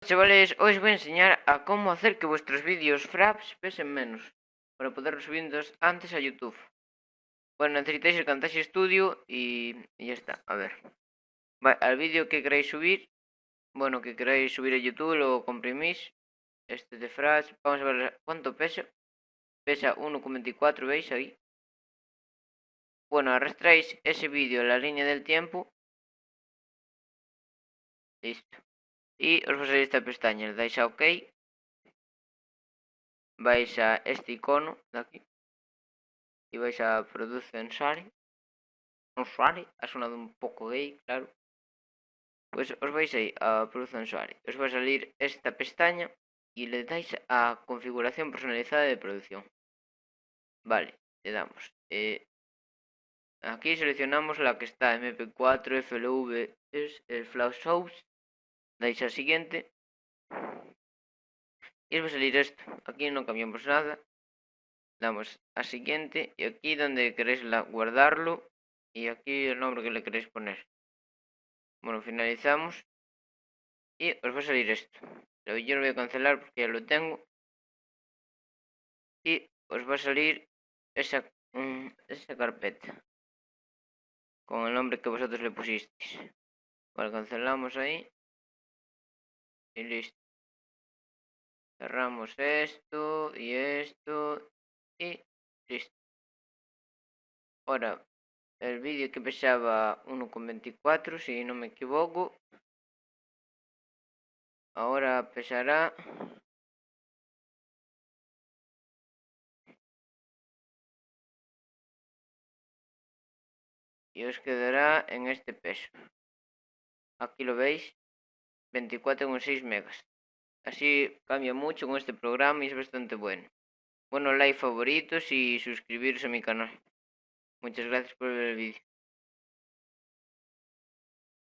Chavales, hoy os voy a enseñar a cómo hacer que vuestros vídeos fraps pesen menos para poder subirlos antes a YouTube. Bueno, necesitáis el Camtasia Studio y ya está. A ver, al vídeo que queráis subir, bueno, que queráis subir a YouTube, lo comprimís. Este de fraps, vamos a ver cuánto pesa. Pesa 1,24, ¿veis ahí? Bueno, arrastráis ese vídeo en la línea del tiempo. Listo. Y os va a salir esta pestaña, le dais a OK. Vais a este icono de aquí y vais a Produce en Share. Ha sonado un poco gay, claro. Pues os vais ahí a Produce Usuario. Os va a salir esta pestaña y le dais a configuración personalizada de producción. Vale, le damos. Aquí seleccionamos la que está MP4, FLV, es el Flash Source. Dais a siguiente. Y os va a salir esto. Aquí no cambiamos nada. Damos a siguiente y aquí donde queréis guardarlo y aquí el nombre que le queréis poner. Bueno, finalizamos y os va a salir esto. Yo lo voy a cancelar porque ya lo tengo y os va a salir esa carpeta con el nombre que vosotros le pusisteis. Vale, cancelamos ahí y listo. Cerramos esto y listo. Ahora, el vídeo que pesaba 1,24 si no me equivoco, ahora pesará y os quedará en este peso. Aquí lo veis, 24,6 megas. Así cambia mucho con este programa y es bastante bueno. Bueno, like, favoritos y suscribiros a mi canal. Muchas gracias por ver el vídeo.